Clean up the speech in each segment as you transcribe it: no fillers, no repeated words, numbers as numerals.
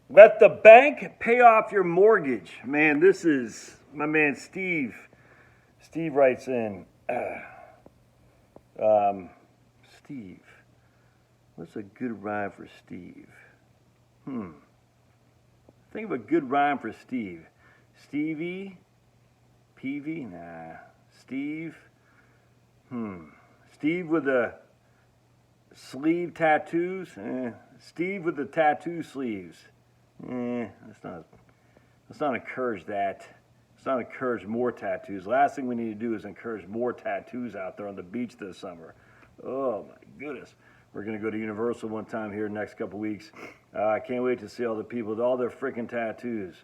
Let the bank pay off your mortgage. Man, this is my man Steve. Steve writes in, Steve. What's a good rhyme for Steve? Think of a good rhyme for Steve. Stevie? Peavy? Nah. Steve? Steve with the sleeve tattoos? Steve with the tattoo sleeves? Let's not encourage that. Let's not encourage more tattoos. Last thing we need to do is encourage more tattoos out there on the beach this summer. Oh my goodness. We're going to go to Universal one time here in the next couple weeks. I can't wait to see all the people with all their freaking tattoos.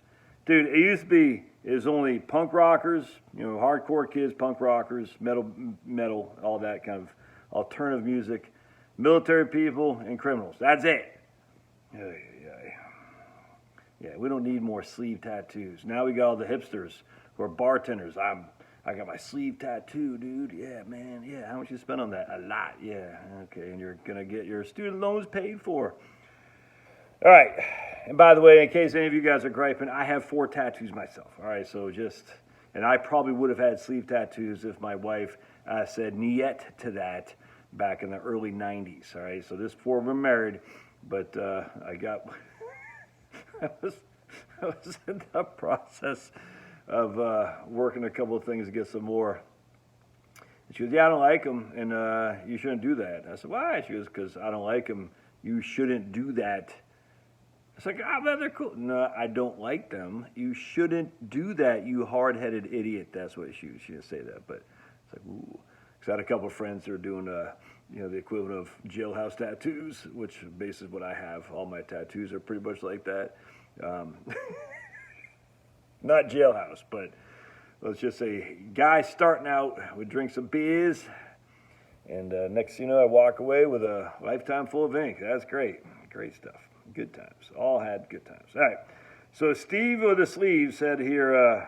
Dude, it used to be, it was only punk rockers, hardcore kids, punk rockers, metal, all that kind of alternative music, military people, and criminals. That's it. Yeah, we don't need more sleeve tattoos. Now we got all the hipsters who are bartenders. I got my sleeve tattoo, dude. Yeah, man. Yeah, how much you spend on that? A lot. Yeah. Okay, and you're gonna get your student loans paid for. All right. And by the way, in case any of you guys are griping, I have 4 tattoos myself. All right, so and I probably would have had sleeve tattoos if my wife said niet to that back in the early 90s. All right, so this 4 of them married, but I got. I was in the process of working a couple of things to get some more. And she goes, yeah, I don't like them, and you shouldn't do that. I said, why? She goes, because I don't like them. You shouldn't do that. It's like, man, they're cool. No, I don't like them. You shouldn't do that, you hard-headed idiot. That's what she didn't say that, but it's like, ooh. Because I had a couple of friends that are doing, the equivalent of jailhouse tattoos, which basically what I have. All my tattoos are pretty much like that. Not jailhouse, but let's just say guys starting out would drink some beers, and next thing you know, I walk away with a lifetime full of ink. That's great. Great stuff. Good times. All had good times. All right. So Steve with the sleeve said here,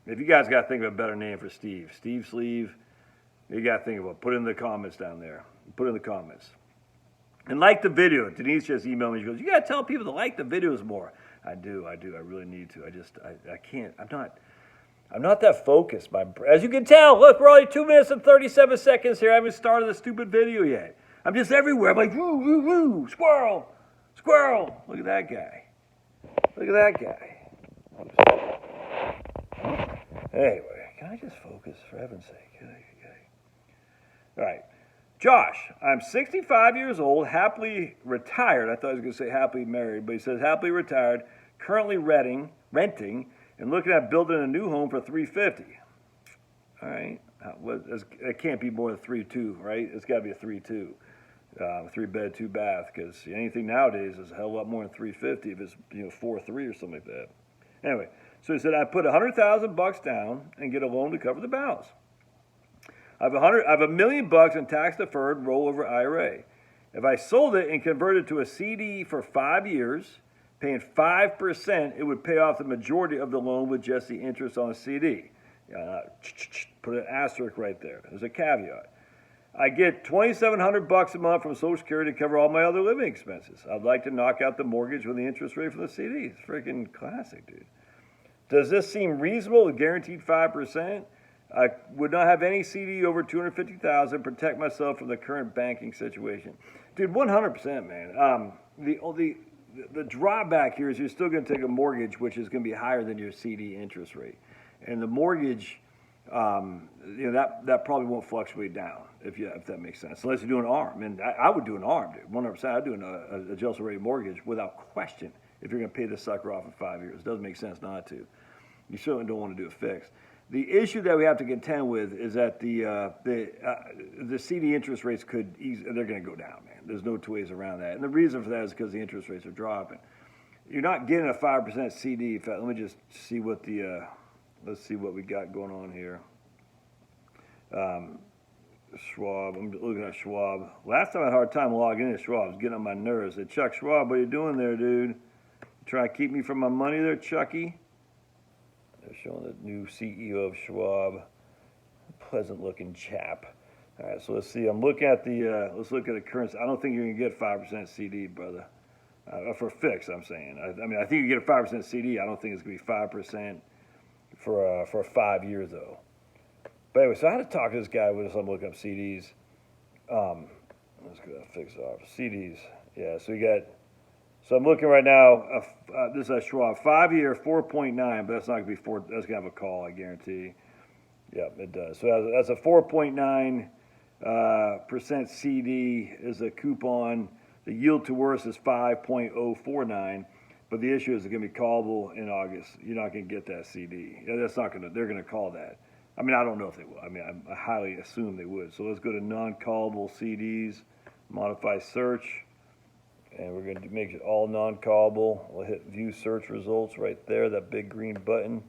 if you guys got to think of a better name for Steve, Steve Sleeve, you got to think of it. Put it in the comments down there. Put it in the comments. And like the video. Denise just emailed me. She goes, you got to tell people to like the videos more. I do. I really need to. I can't. I'm not that focused. As you can tell, look, we're only 2 minutes and 37 seconds here. I haven't started the stupid video yet. I'm just everywhere. I'm like, woo, woo, woo, squirrel, squirrel. Look at that guy. Look at that guy. Anyway, can I just focus for heaven's sake? All right. Josh, I'm 65 years old, happily retired. I thought he was going to say happily married, but he says happily retired, currently renting, and looking at building a new home for $350. All right. It can't be more than 3.2, right? It's got to be a 3.2. 3-bed, 2-bath, because anything nowadays is a hell of a lot more than $350 if it's 4.3 or something like that. Anyway, so he said I put $100,000 down and get a loan to cover the balance. I have $1 million in tax deferred rollover IRA. If I sold it and converted to a CD for 5 years, paying 5%, it would pay off the majority of the loan with just the interest on the CD. Put an asterisk right there. There's a caveat. I get $2,700 a month from Social Security to cover all my other living expenses. I'd like to knock out the mortgage with the interest rate for the CD. It's freaking classic, dude. Does this seem reasonable, guaranteed 5%? I would not have any CD over $250,000. Protect myself from the current banking situation, dude. 100%, man. The drawback here is you're still going to take a mortgage, which is going to be higher than your CD interest rate, and the mortgage, that probably won't fluctuate down if that makes sense, unless you do an ARM. And I would do an ARM, dude. 100%. I'd do an adjustable rate mortgage without question if you're going to pay this sucker off in 5 years. It doesn't make sense not to. You certainly don't want to do a fixed. The issue that we have to contend with is that the CD interest rates they're going to go down, man. There's no two ways around that. And the reason for that is because the interest rates are dropping. You're not getting a 5% CD. In fact, let me just see what let's see what we got going on here. Schwab, I'm looking at Schwab. Last time I had a hard time logging into Schwab. It's getting on my nerves. I said, Chuck Schwab, what are you doing there, dude? Trying to keep me from my money there, Chucky? They're showing the new CEO of Schwab. Pleasant-looking chap. All right, so let's see. I'm looking at let's look at the currency. I don't think you're going to get 5% CD, brother. For fixed, I'm saying. I mean, I think you get a 5% CD. I don't think it's going to be 5% for 5 years, though. But anyway, so I had to talk to this guy with I'm looking up CDs. Let's go fix off CDs. Yeah, so we got. So I'm looking right now. This is Schwab 5-year 4.9, but that's not going to be 4. That's going to have a call, I guarantee. Yep, it does. So that's a 4.9 percent CD is a coupon. The yield to worst is 5.049. But the issue is it's going to be callable in August. You're not going to get that CD. Yeah, that's not going to. They're going to call that. I mean, I don't know if they will. I mean, I highly assume they would. So let's go to non-callable CDs, modify search, and we're going to make it all non-callable. We'll hit view search results right there, that big green button.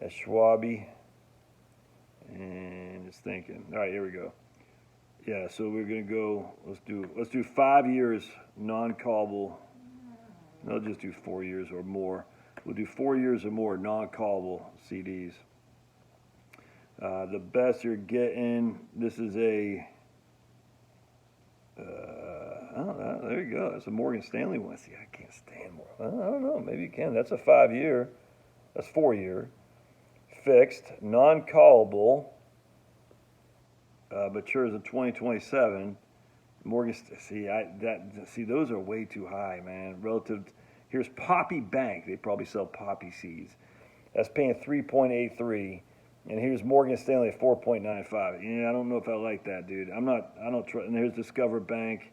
That's Schwabi, and it's thinking. All right, here we go. Yeah, so we're going to go. Let's do 5 years non-callable. No, just do 4 years or more. We'll do 4 years or more non-callable CDs. The best you're getting, this is a, oh, there you go. That's a Morgan Stanley one. See, I can't stand more. I don't know. Maybe you can. That's a 5-year. That's 4-year. Fixed, non-callable, matures in 2027. Morgan, see, those are way too high, man. Relative, here's Poppy Bank. They probably sell poppy seeds. That's paying 3.83. And here's Morgan Stanley at 4.95. Yeah, I don't know if I like that, dude. I don't trust. And here's Discover Bank.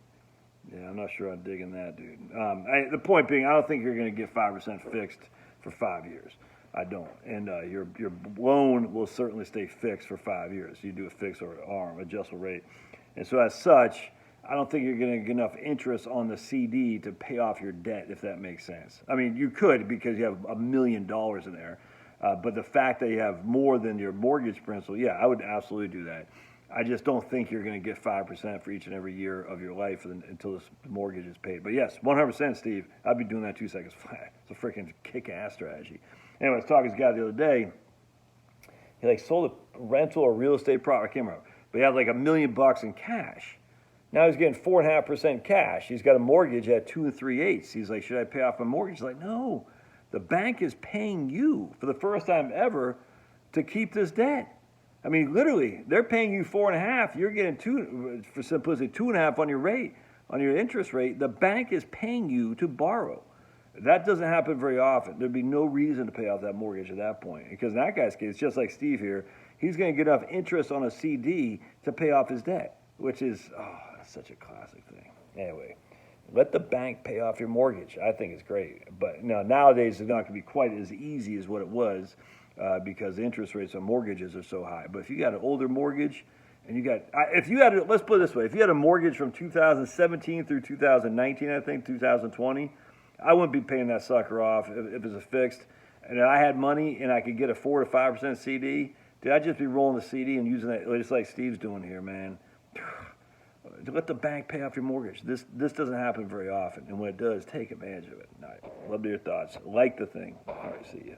Yeah, I'm not sure I'm digging that, dude. The point being, I don't think you're going to get 5% fixed for 5 years. I don't. And your loan will certainly stay fixed for 5 years. You do a fixed or ARM, adjustable rate. And so as such, I don't think you're going to get enough interest on the CD to pay off your debt, if that makes sense. I mean, you could because you have $1 million in there. But the fact that you have more than your mortgage principal, yeah, I would absolutely do that. I just don't think you're going to get 5% for each and every year of your life until this mortgage is paid. But yes, 100%, Steve. I'd be doing that 2 seconds flat. It's a freaking kick-ass strategy. Anyway, I was talking to this guy the other day. He sold a rental or real estate property. I can't remember. But he had like $1 million in cash. Now he's getting 4.5% cash. He's got a mortgage at 2 3/8. He's like, should I pay off my mortgage? He's like, no. The bank is paying you for the first time ever to keep this debt. I mean, literally, they're paying you 4.5. You're getting 2, for simplicity, 2.5 on your rate, on your interest rate. The bank is paying you to borrow. That doesn't happen very often. There'd be no reason to pay off that mortgage at that point. Because in that guy's case, just like Steve here, he's going to get enough interest on a CD to pay off his debt, which is, that's such a classic thing. Anyway. Let the bank pay off your mortgage. I think it's great. But nowadays it's not going to be quite as easy as what it was because the interest rates on mortgages are so high. But if you got an older mortgage and let's put it this way, if you had a mortgage from 2017 through 2019, I think, 2020, I wouldn't be paying that sucker off if it's a fixed. And I had money and I could get a 4 to 5% CD, dude, I'd just be rolling the CD and using that just like Steve's doing here, man. To let the bank pay off your mortgage. This doesn't happen very often. And when it does, take advantage of it. All right. Love to hear your thoughts. Like the thing. All right. See you.